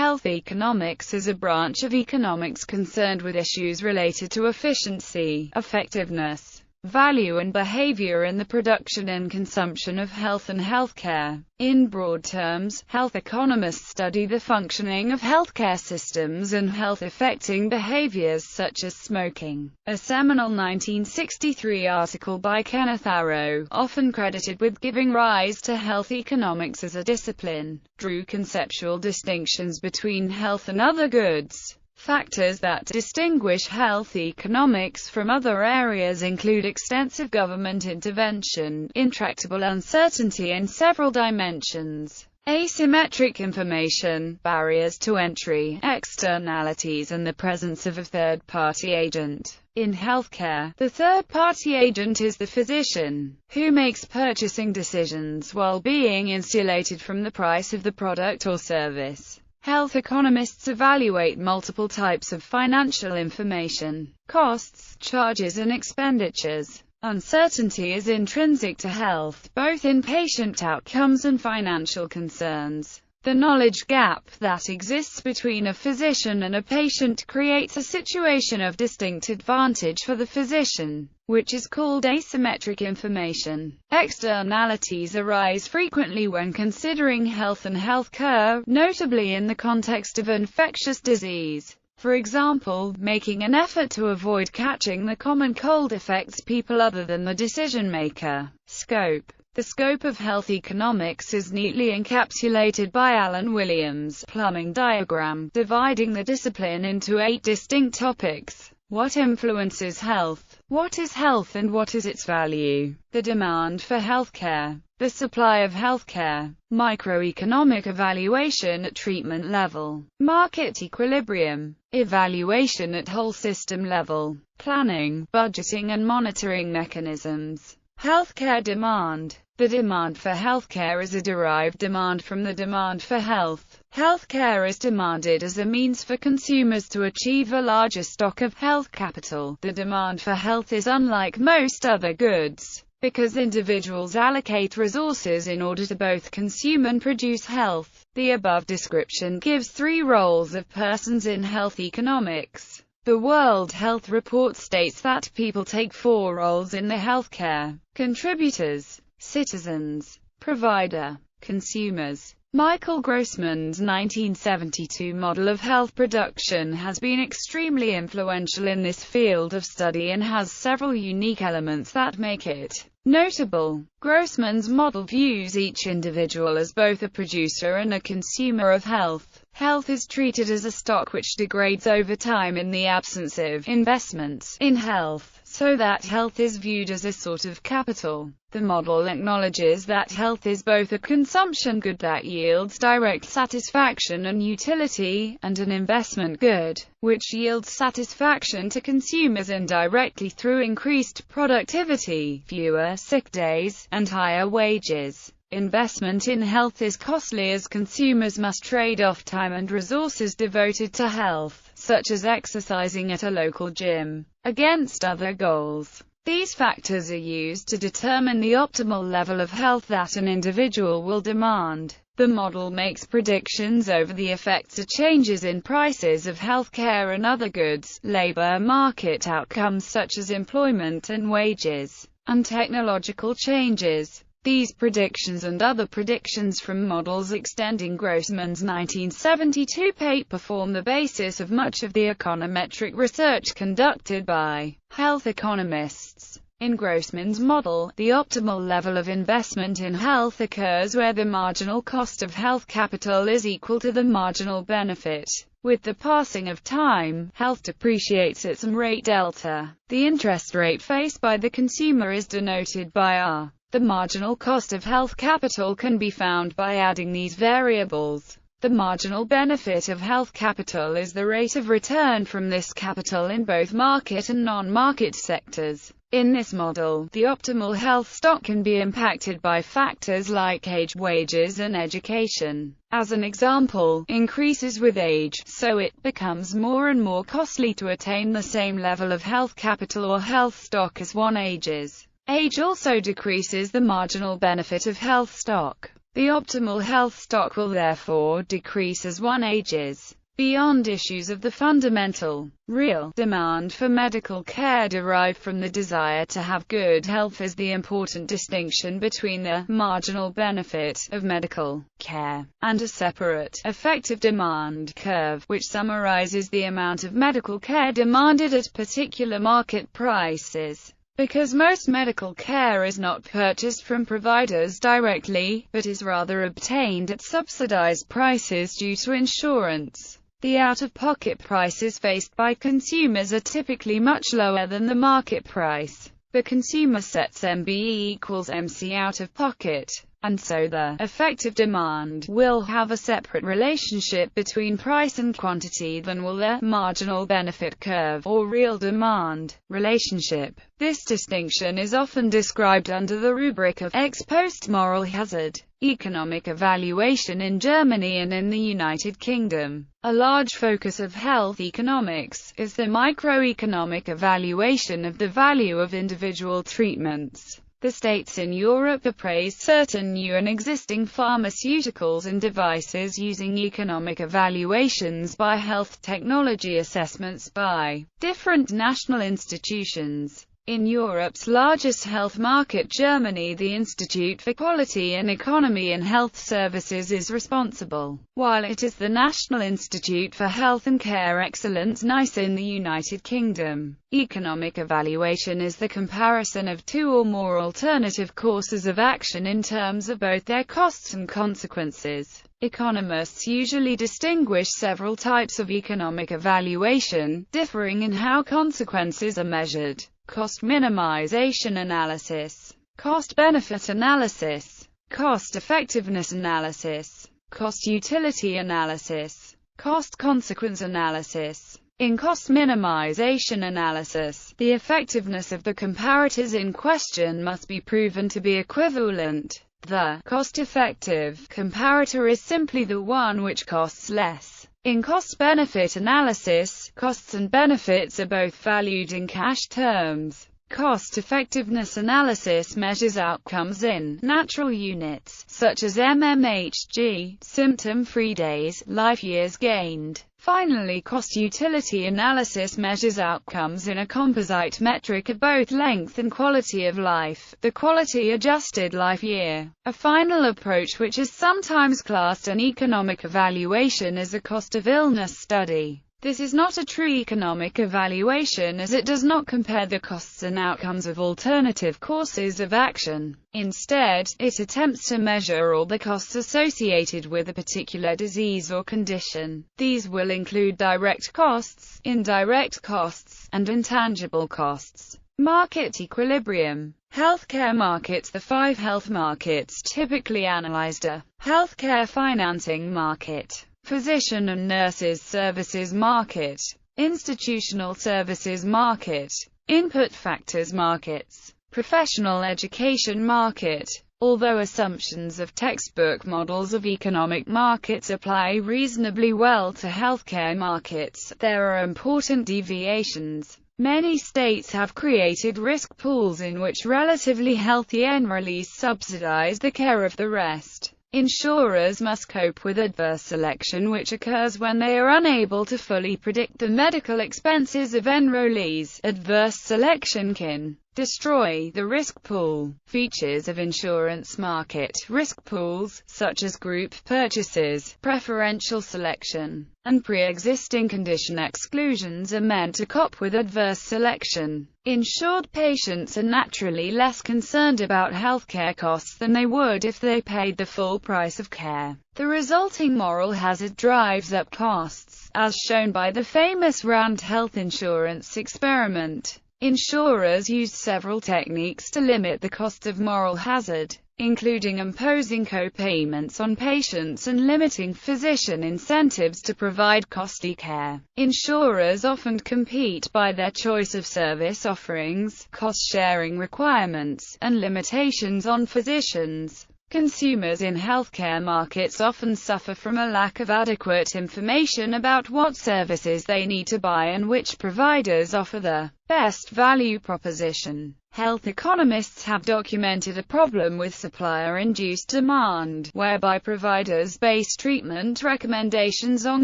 Health economics is a branch of economics concerned with issues related to efficiency, effectiveness, value and behavior in the production and consumption of health and healthcare. In broad terms, health economists study the functioning of healthcare systems and health-affecting behaviors such as smoking. A seminal 1963 article by Kenneth Arrow, often credited with giving rise to health economics as a discipline, drew conceptual distinctions between health and other goods. Factors that distinguish health economics from other areas include extensive government intervention, intractable uncertainty in several dimensions, asymmetric information, barriers to entry, externalities and the presence of a third-party agent. In healthcare, the third-party agent is the physician, who makes purchasing decisions while being insulated from the price of the product or service. Health economists evaluate multiple types of financial information: costs, charges and expenditures. Uncertainty is intrinsic to health, both in patient outcomes and financial concerns. The knowledge gap that exists between a physician and a patient creates a situation of distinct advantage for the physician, which is called asymmetric information. Externalities arise frequently when considering health and healthcare, notably in the context of infectious disease. For example, making an effort to avoid catching the common cold affects people other than the decision-maker. Scope. The scope of health economics is neatly encapsulated by Alan Williams' plumbing diagram, dividing the discipline into 8 distinct topics. What influences health? What is health and what is its value? The demand for healthcare. The supply of healthcare. Microeconomic evaluation at treatment level. Market equilibrium. Evaluation at whole system level. Planning, budgeting and monitoring mechanisms. Healthcare demand. The demand for healthcare is a derived demand from the demand for health. Healthcare is demanded as a means for consumers to achieve a larger stock of health capital. The demand for health is unlike most other goods, because individuals allocate resources in order to both consume and produce health. The above description gives 3 roles of persons in health economics. The World Health Report states that people take 4 roles in the healthcare: contributors, citizens, provider, consumers. Michael Grossman's 1972 model of health production has been extremely influential in this field of study and has several unique elements that make it notable. Grossman's model views each individual as both a producer and a consumer of health. Health is treated as a stock which degrades over time in the absence of investments in health, so that health is viewed as a sort of capital. The model acknowledges that health is both a consumption good that yields direct satisfaction and utility, and an investment good, which yields satisfaction to consumers indirectly through increased productivity, fewer sick days, and higher wages. Investment in health is costly as consumers must trade off time and resources devoted to health, such as exercising at a local gym, against other goals. These factors are used to determine the optimal level of health that an individual will demand. The model makes predictions over the effects of changes in prices of healthcare and other goods, labor market outcomes such as employment and wages, and technological changes. These predictions and other predictions from models extending Grossman's 1972 paper form the basis of much of the econometric research conducted by health economists. In Grossman's model, the optimal level of investment in health occurs where the marginal cost of health capital is equal to the marginal benefit. With the passing of time, health depreciates at some rate delta. The interest rate faced by the consumer is denoted by R. The marginal cost of health capital can be found by adding these variables. The marginal benefit of health capital is the rate of return from this capital in both market and non-market sectors. In this model, the optimal health stock can be impacted by factors like age, wages and education. As an example, increases with age, so it becomes more and more costly to attain the same level of health capital or health stock as one ages. Age also decreases the marginal benefit of health stock. The optimal health stock will therefore decrease as one ages. Beyond issues of the fundamental, real demand for medical care derived from the desire to have good health is the important distinction between the marginal benefit of medical care and a separate, effective demand curve, which summarizes the amount of medical care demanded at particular market prices. Because most medical care is not purchased from providers directly, but is rather obtained at subsidized prices due to insurance, the out-of-pocket prices faced by consumers are typically much lower than the market price. The consumer sets MBE equals MC out-of-pocket, and so the effective demand will have a separate relationship between price and quantity than will the marginal benefit curve, or real demand, relationship. This distinction is often described under the rubric of ex post moral hazard. Economic evaluation in Germany and in the United Kingdom. A large focus of health economics is the microeconomic evaluation of the value of individual treatments. The states in Europe appraise certain new and existing pharmaceuticals and devices using economic evaluations by health technology assessments by different national institutions. In Europe's largest health market, Germany, the Institute for Quality and Economy in Health Services is responsible, while it is the National Institute for Health and Care Excellence (NICE) in the United Kingdom. Economic evaluation is the comparison of two or more alternative courses of action in terms of both their costs and consequences. Economists usually distinguish several types of economic evaluation, differing in how consequences are measured. Cost minimization analysis, cost-benefit analysis, cost-effectiveness analysis, cost-utility analysis, cost-consequence analysis. In cost minimization analysis, the effectiveness of the comparators in question must be proven to be equivalent. The cost-effective comparator is simply the one which costs less. In cost-benefit analysis, costs and benefits are both valued in cash terms. Cost-effectiveness analysis measures outcomes in natural units, such as mmHg, symptom-free days, life years gained. Finally, cost-utility analysis measures outcomes in a composite metric of both length and quality of life, the quality-adjusted life year. A final approach, which is sometimes classed an economic evaluation, is a cost-of-illness study. This is not a true economic evaluation, as it does not compare the costs and outcomes of alternative courses of action. Instead, it attempts to measure all the costs associated with a particular disease or condition. These will include direct costs, indirect costs, and intangible costs. Market equilibrium. Healthcare markets. The 5 health markets typically analyzed are: healthcare financing market, physician and nurses services market, institutional services market, input factors markets, professional education market. Although assumptions of textbook models of economic markets apply reasonably well to healthcare markets, there are important deviations. Many states have created risk pools in which relatively healthy enrollees subsidize the care of the rest. Insurers must cope with adverse selection, which occurs when they are unable to fully predict the medical expenses of enrollees. Adverse selection can destroy the risk pool. Features of insurance market. Risk pools, such as group purchases, preferential selection, and pre-existing condition exclusions, are meant to cope with adverse selection. Insured patients are naturally less concerned about healthcare costs than they would if they paid the full price of care. The resulting moral hazard drives up costs, as shown by the famous Rand health insurance experiment. Insurers used several techniques to limit the cost of moral hazard, including imposing co-payments on patients and limiting physician incentives to provide costly care. Insurers often compete by their choice of service offerings, cost-sharing requirements, and limitations on physicians. Consumers in healthcare markets often suffer from a lack of adequate information about what services they need to buy and which providers offer the best value proposition. Health economists have documented a problem with supplier-induced demand, whereby providers base treatment recommendations on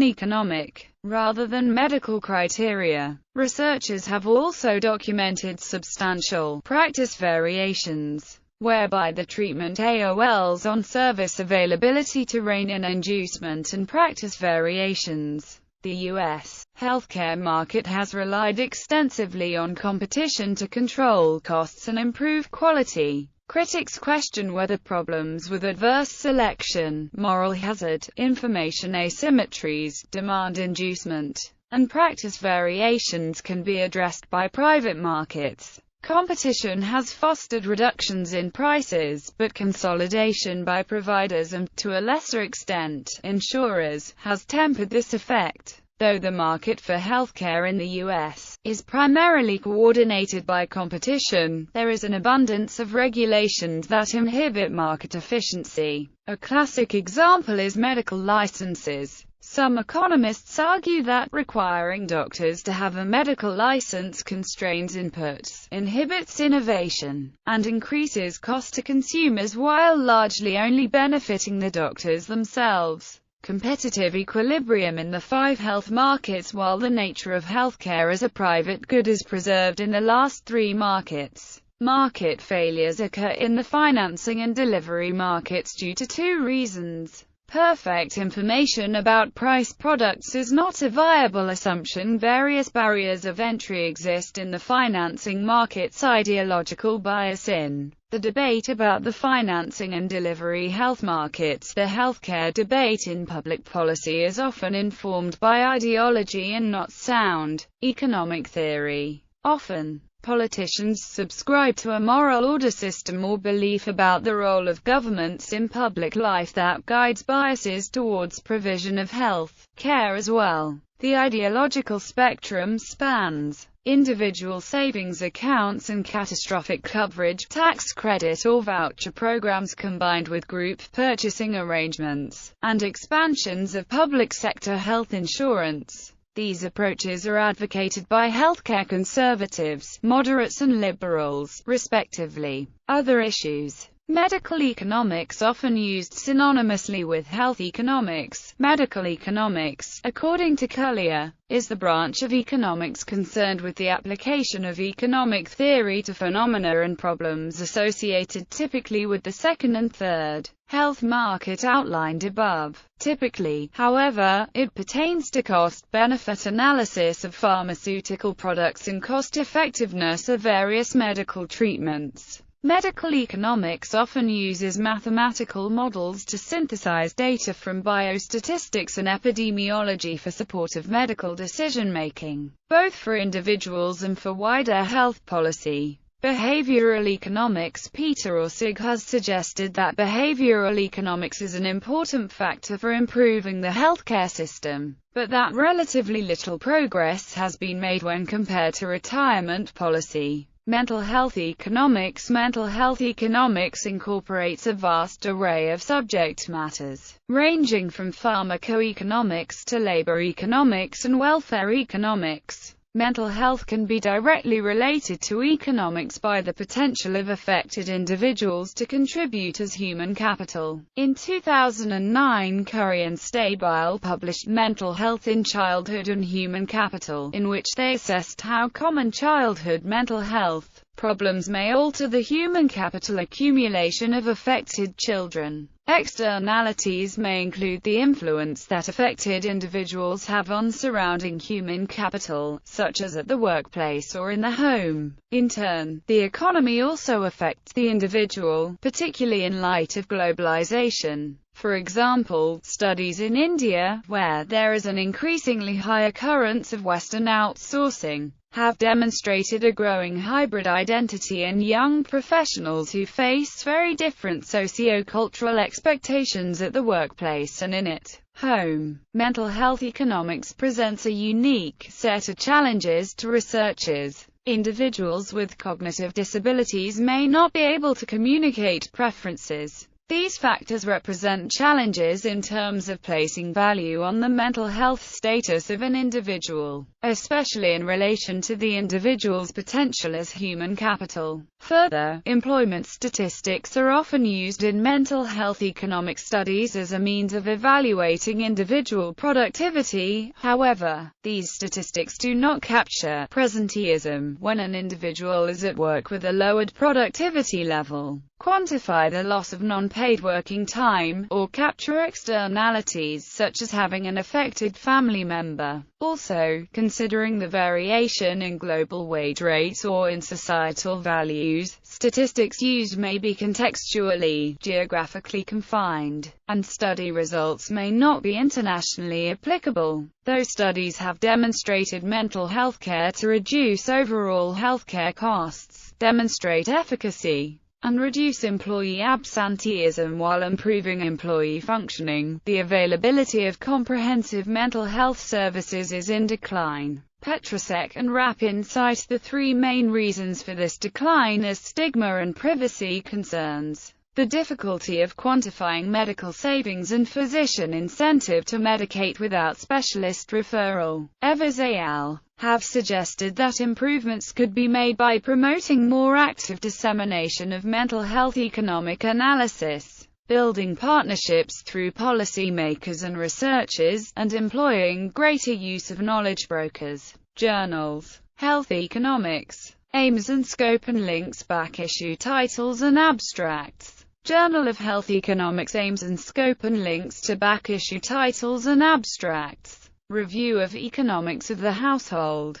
economic, rather than medical criteria. Researchers have also documented substantial practice variations, whereby the treatment AOLs on service availability to rein in inducement and practice variations. The U.S. healthcare market has relied extensively on competition to control costs and improve quality. Critics question whether problems with adverse selection, moral hazard, information asymmetries, demand inducement, and practice variations can be addressed by private markets. Competition has fostered reductions in prices, but consolidation by providers and, to a lesser extent, insurers, has tempered this effect. Though the market for healthcare in the U.S. is primarily coordinated by competition, there is an abundance of regulations that inhibit market efficiency. A classic example is medical licenses. Some economists argue that requiring doctors to have a medical license constrains inputs, inhibits innovation, and increases cost to consumers while largely only benefiting the doctors themselves. Competitive equilibrium in the 5 health markets. While the nature of healthcare as a private good is preserved in the last 3 markets, market failures occur in the financing and delivery markets due to 2 reasons. Perfect information about price products is not a viable assumption. Various barriers of entry exist in the financing markets. Ideological bias in the debate about the financing and delivery health markets. The healthcare debate in public policy is often informed by ideology and not sound economic theory. Often, politicians subscribe to a moral order system or belief about the role of governments in public life that guides biases towards provision of health care as well. The ideological spectrum spans individual savings accounts and catastrophic coverage, tax credit or voucher programs combined with group purchasing arrangements, and expansions of public sector health insurance. These approaches are advocated by healthcare conservatives, moderates and liberals, respectively. Other issues. Medical economics, often used synonymously with health economics. Medical economics, according to Collier, is the branch of economics concerned with the application of economic theory to phenomena and problems associated typically with the second and third health market outlined above. Typically, however, it pertains to cost-benefit analysis of pharmaceutical products and cost-effectiveness of various medical treatments. Medical economics often uses mathematical models to synthesize data from biostatistics and epidemiology for support of medical decision-making, both for individuals and for wider health policy. Behavioral economics. Peter Orsig has suggested that behavioral economics is an important factor for improving the healthcare system, but that relatively little progress has been made when compared to retirement policy. Mental health economics. Mental health economics incorporates a vast array of subject matters, ranging from pharmacoeconomics to labor economics and welfare economics. Mental health can be directly related to economics by the potential of affected individuals to contribute as human capital. In 2009, Curry and Stabile published Mental Health in Childhood and Human Capital, in which they assessed how common childhood mental health problems may alter the human capital accumulation of affected children. Externalities may include the influence that affected individuals have on surrounding human capital, such as at the workplace or in the home. In turn, the economy also affects the individual, particularly in light of globalization. For example, studies in India, where there is an increasingly high occurrence of Western outsourcing, have demonstrated a growing hybrid identity in young professionals who face very different socio-cultural expectations at the workplace and in its home. Mental health economics presents a unique set of challenges to researchers. Individuals with cognitive disabilities may not be able to communicate preferences, These factors represent challenges in terms of placing value on the mental health status of an individual, especially in relation to the individual's potential as human capital. Further, employment statistics are often used in mental health economic studies as a means of evaluating individual productivity. However, these statistics do not capture presenteeism, when an individual is at work with a lowered productivity level, quantify the loss of non-paid working time, or capture externalities such as having an affected family member. Also, considering the variation in global wage rates or in societal values, statistics used may be contextually, geographically confined, and study results may not be internationally applicable. Though studies have demonstrated mental health care to reduce overall healthcare costs, demonstrate efficacy, and reduce employee absenteeism while improving employee functioning, the availability of comprehensive mental health services is in decline. Petrosek and Rapin cite the three main reasons for this decline as stigma and privacy concerns, the difficulty of quantifying medical savings and physician incentive to medicate without specialist referral. Evers et al. Have suggested that improvements could be made by promoting more active dissemination of mental health economic analysis, building partnerships through policymakers and researchers, and employing greater use of knowledge brokers. Journals. Health Economics. Aims and Scope and Links. Back issue titles and abstracts. Journal of Health Economics. Aims and Scope and Links to back issue titles and abstracts. Review of Economics of the Household.